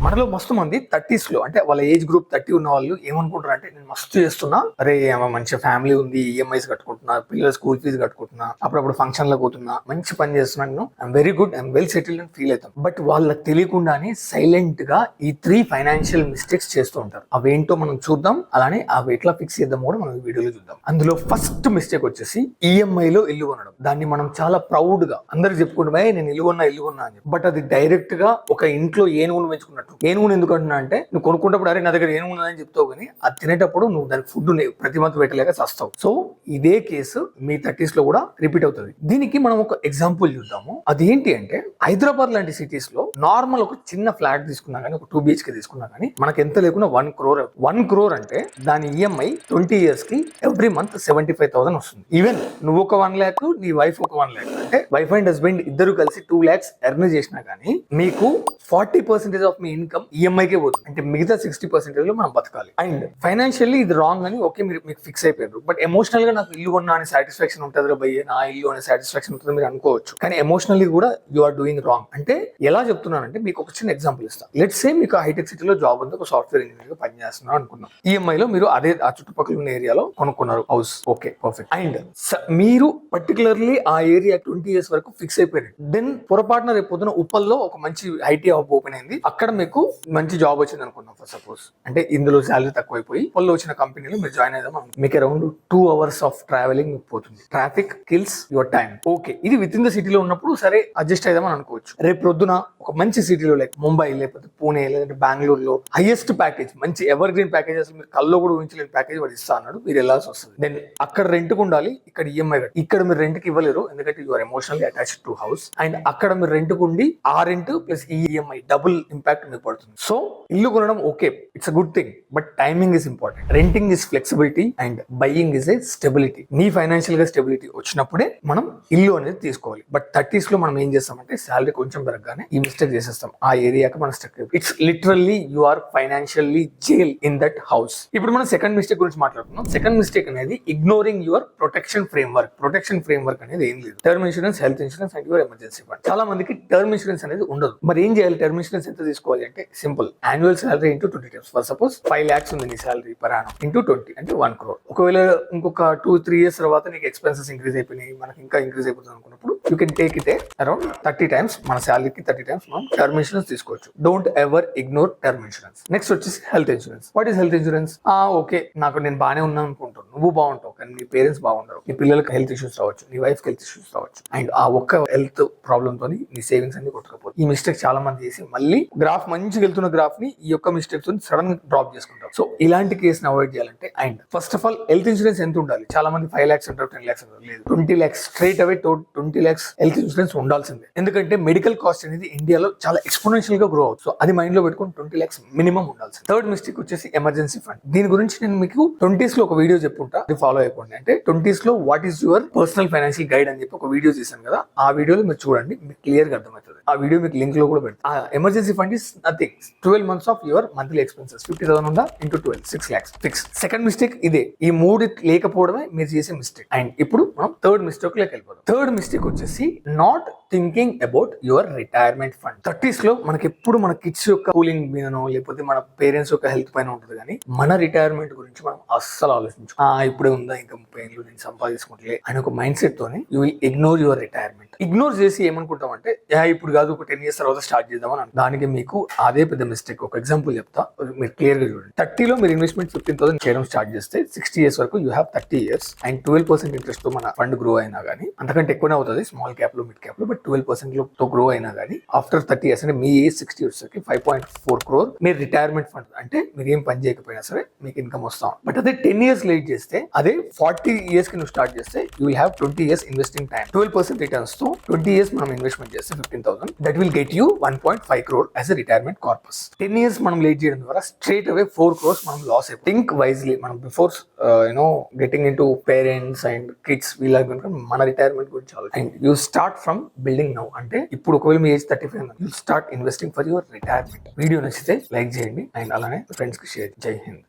మనలో మస్తు మంది 30s లో అంటే వాళ్ళ ఏజ్ గ్రూప్ 30 ఉన్న వాళ్ళు ఏమనుకుంటారు అంటే నేను మస్తు చేస్తున్నా, అరే మంచి ఫ్యామిలీ ఉంది, ఈఎంఐస్ కట్టుకుంటున్నా, పిల్లల స్కూల్ ఫీజు కట్టుకుంటున్నా, అప్పుడప్పుడు ఫంక్షన్ లో పోతున్నా, మంచి పని చేస్తున్నాను, I'm very good, I'm well settled అని ఫీల్ అవుతాం. బట్ వాళ్ళకి తెలియకుండానే సైలెంట్ గా ఈ 3 ఫైనాన్షియల్ మిస్టేక్స్ చేస్తూ ఉంటారు. అవేంటో మనం చూద్దాం, అలానే అవి ఎట్లా ఫిక్స్ చేద్దాం కూడా మనం ఈ వీడియోలో చూద్దాం. అందులో ఫస్ట్ మిస్టేక్ వచ్చేసి ఈఎంఐ లో ఇల్లు కొనడం. దాన్ని మనం చాలా ప్రౌడ్ గా అందరికి చెప్పుకుంటే నేను ఇల్లు కొన్నా అని. బట్ అది డైరెక్ట్ గా ఒక ఇంట్లో ఏనుగును పెంచుకున్నట్టు. ఏనుగును ఎందుకు అంటున్నా అంటే, నువ్వు కొనుక్కుంటప్పుడు అరే నా దగ్గర ఏనుగు ఉన్నదని చెప్తావు, కానీ అది తినేటప్పుడు నువ్వు దానికి ఫుడ్ ప్రతి మంత్ పెట్టలేక చస్తావు. సో ఇదే కేసు మీ 30s లో కూడా రిపీట్ అవుతుంది. దీనికి మనం ఒక ఎగ్జాంపుల్ చూద్దాము. అది ఏంటి అంటే, హైదరాబాద్ లాంటి సిటీస్ లో నార్మల్ ఒక చిన్న ఫ్లాట్ తీసుకున్నా కానీ, ఒక 2 BHK తీసుకున్నా కానీ మనకి ఎంత లేకున్నా 1 crore. 1 crore అంటే దాని ఈఎంఐ 20 years కి ఎవ్రీ మంత్ 75,000 వస్తుంది. ఈవెన్ నువ్వు ఒక 1 lakh, నీ వైఫ్ ఒక 1 lakh, అంటే వైఫ్ అండ్ హస్బెండ్ ఇద్దరు కలిసి 2 lakhs ఎర్న్ చేసినా కానీ మీకు 40% ఆఫ్ మీ ఇన్కమ్ ఈఎంఐకే పోతుంది. అంటే మిగతా 60% లో మనం బతకాలి. అండ్ ఫైనాన్షియల్లీ ఇది రాంగ్ అని ఓకే, మీరు మీకు ఫిక్స్ అయిపోయారు. బట్ ఎమోషనల్ గా నాకు ఇల్లు కొన్నా అనే సాటిస్ఫాక్షన్ ఉంటుంది, భయ్య నా ఇల్లు అనే సాటిస్ఫాక్షన్ ఉంటుంది మీరు అనుకోవచ్చు. కానీ ఎమోషనల్లీ కూడా యు ఆర్ డూయింగ్ రాంగ్. అంటే ఎలా చెప్తున్నానంటే, మీకు ఒక చిన్న ఎగ్జాంపుల్ ఇస్తాను. లెట్స్ సే మీకు హైటెక్ సిటీలో జాబ్ ఉంది, ఒక సాఫ్ట్వేర్ ఇంజనీర్ గా పనిచేస్తున్నాం అనుకున్నాం. ఈఎంఐ లో మీరు అదే ఆ చుట్టుపక్కల ఉన్న ఏరియాలో కొనుక్కున్నారు హౌస్, ఓకే పర్ఫెక్ట్. అండ్ మీరు పర్టికులర్లీ ఆ ఏరియా 20 years వరకు ఫిక్స్ అయిపోయారు. దెన్ పొరపాటున రేపు పొద్దున ఉప్పల్లో ఒక మంచి ఐటీ హబ్ ఓపెన్ అయింది, అక్కడ మీకు మంచి జాబ్ వచ్చింది అనుకున్నాం ఫర్ సపోజ్. అంటే ఇందులో శాలరీ తక్కువైపోయి వాళ్ళు వచ్చిన కంపెనీలో మీరు జాయిన్ అయిదాం, మీకు అరౌండ్ 2 hours ఆఫ్ ట్రావెలింగ్ పోతుంది. Traffic kills your time. Okay, ఇది విత్ ఇన్ ద సిటీలో ఉన్నప్పుడు సరే అడ్జస్ట్ అయిదామని అనుకోవచ్చు. రేపు ప్రొద్దున ఒక మంచి సిటీలో లైక్ ముంబై, లేకపోతే పూణే, లేదంటే బెంగళూరులో హైయెస్ట్ ప్యాకేజ్, మంచి ఎవర్ గ్రీన్ ప్యాకేజ్, అసలు మీరు కల్లో కూడా ఊహించలేని ప్యాకేజ్ వాడు ఇస్తా అన్నాడు, మీరు వెళ్ళాల్సి వస్తుంది. దెన్ అక్కడ రెంట్ కు ఉండాలి, ఇక్కడ ఈఎంఐ కట్టి. ఇక్కడ మీరు రెంట్ కి ఇవ్వలేరు, ఎందుకంటే you're emotionally attached to house. And అక్కడ మీరు రెంట్ కు ఉండి ఆ rent plus EMI double impact మీకు పడుతుంది. సో ఇల్లు కొనడం okay, it's a good thing, but timing is important. Renting is flexibility and buying is a stability. నీ ఫైనాన్షియల్ గా స్టెబిలిటీ వచ్చినప్పుడే మనం ఇల్లు అనేది తీసుకోవాలి. బట్ 30s లో మనం ఏం చేస్తామంటే, శాలరీ కొంచెం పెరగగానే ఈ మిస్టేక్ చేసేస్తాం, ఆ ఏరియాకి మనం stuck. It's literally you are financially jail in that house. ఇప్పుడు మనం సెకండ్ మిస్టేక్ గురించి మాట్లాడుతున్నాం. సెకండ్ మిస్టేక్ అనేది ignoring your protection framework. Protection framework అనేది ఏం లేదు. Term insurance, health insurance and your emergency fund. చాలా మందికి టర్మ్ ఇన్సూరెన్స్ అనేది ఉండదు. మరి ఏం చేయాలి? టర్మ్ ఇన్సూరెన్స్ ఎంత తీసుకోవాలి అంటే simple, annual salary into 20 times. For suppose 5 lakhs ఉంది నీ సాలరీ పర్ యానం, ఇంటూ 20 అంటే 1 crore. ఒకవేళ ఇంకొక 2-3 years తర్వాత నీకు ఎక్స్పెన్సెస్ ఇంక్రీజ్ అయిపోయినాయి, మనకి ఇంకా ఇంక్రీజ్ అయిపోతుంది అనుకున్నప్పుడు you can take it around 30 times. మన శాలరీకి 30 times మనం టర్మ్ ఇన్సూరెన్స్ తీసుకోవచ్చు. Don't ever ignore term insurance. Next వచ్చేసి health insurance. What is health insurance? Okay, నేను బాగానే ఉన్నాను అనుకుంటాను, నువ్వు బాగుంటావు, కానీ నీ పేరెంట్స్ బాగుండరు, నీ పిల్లలకి హెల్త్ ఇష్యూస్ రావచ్చు, నీ వైఫ్ హెల్త్ ఇష్యూస్ రావచ్చు. అండ్ ఆ ఒక్క హెల్త్ ప్రాబ్లమ్ తోని నీ సేవింగ్స్ అన్ని కొట్టుకపోతుంది. ఈ మిస్టేక్ చాలా మంది చేసి మళ్ళీ గ్రాఫ్ మంచిగా వెళ్తున్న గ్రాఫ్ ని ఈ యొక్క మిస్టేక్ తో సడన్ గా డ్రాప్ చేసుకుంటారు. సో ఇలాంటి కేసుని అవాయిడ్ చేయాలంటే, and first of all health insurance ఎంత ఉండాలి? చాలా మంది 5 lakhs అంటారు, 10 lakhs అంటారు. లేదు, 20 lakhs స్ట్రైట్ అవే 20 lakhs హెల్త్ ఇన్సూరెన్స్ ఉండాల్సిందే. ఎందుకంటే మెడికల్ కాస్ట్ అనేది ఇండియాలో చాలా ఎక్స్పోనెన్షియల్ గా గ్రో అవుతుంది. సో అది మైండ్ లో పెట్టుకుని 20 lakhs మినిమం ఉండాల్సింది. థర్డ్ మిస్టేక్ వచ్చేసి ఎమర్జెన్సీ ఫండ్. దీని గురించి నేను మీకు 20s లో ఒక వీడియో చెప్పుకుంటా, అది ఫాలో అయిపోండి. అంటే 20s లో what is your personal financial guide అని చెప్పి ఒక వీడియో చేశాను కదా, ఆ వీడియోలో మీరు చూడండి, మీకు క్లియర్ గా అర్థమవుతుంది. ఆ వీడియో మీకు లింక్ లో కూడా పెడతాను. ఆ emergency fund is nothing, 12 months of your monthly expenses. 50,000 ఉందా, into 12, 6 lakhs fix. Second mistake ఇదే. ఈ 3 లేకపోవడమే మీరు చేసే మిస్టేక్. అండ్ ఇప్పుడు మనం థర్డ్ మిస్టేక్ లోకి వెళ్ళిపోతాం. థర్డ్ మిస్టేక్ వచ్చేసి not thinking about your retirement fund. 30s లో మనకి ఎప్పుడు మన కిడ్స్ యొక్క కూలింగ్ మీదనో, లేకపోతే మన పేరెంట్స్ యొక్క హెల్త్ పైన ఉంటుంది, కానీ మన రిటైర్మెంట్ గురించి మనం అస్సలు ఆలోచించు. ఇప్పుడే ఉందా, ఇంకా 30 ఏళ్ళు నేను సంపాదించుకుంటలే అని ఒక మైండ్ సెట్ తోని you will ignore your retirement. Ignore చేసి ఏమనుకుంటాం అంటే, ఇప్పుడు కాదు ఒక 10 years తర్వాత స్టార్ట్ చేద్దామని. దానికి మీకు అదే పెద్ద మిస్టేక్. ఒక ఎగ్జాంపుల్ చెప్తా, మీరు క్లియర్ గా చూడండి. 30 లో మీరు ఇన్వెస్ట్మెంట్ 15,000 చేయడం స్టార్ట్ చేస్తే 60 years వరకు you have 30 years and 12% interest తో మన ఫండ్ గ్రో అయినా కానీ, అంతకంటే ఎక్కువనే అవుతుంది స్మాల్ క్యాప్ లో, మిడ్ క్యాప్ లో, బట్ 12% తో గ్రో అయినా కానీ ఆఫ్టర్ 30 years అంటే మీ ఏజ్ 60 వచ్చేసరికి 5.4 crore మీరు రిటైర్మెంట్ ఫండ్, అంటే మీరు ఏం పని చేయకపోయినా సరే మీకు ఇన్కమ్ వస్తాం. బట్ అదే 10 years లేట్ చేస్తే, అదే 40 years కి నువ్వు స్టార్ట్ చేస్తే you will have 20 years investing time. 12% returns తో 20 years మనం ఇన్వెస్ట్మెంట్ చేస్తే 15,000, that will get you 1.5 crore as a retirement corpus. 10 years మనం లేట్ చేయడం ద్వారా స్ట్రేట్ అవే 4 crores మనం లాస్ అయిపోయి. Think wisely. మనం before getting in to parents and kids, వీళ్ళ మన రిటైర్మెంట్ గురించి ఆలోచించాలి. And you start from building now. అంటే ఇప్పుడు ఒకవేళ మీ age 35 you start investing for your retirement. Video నచ్చితే లైక్ చేయండి అండ్ అలానే ఫ్రెండ్స్ కి షేర్. జై హింద్.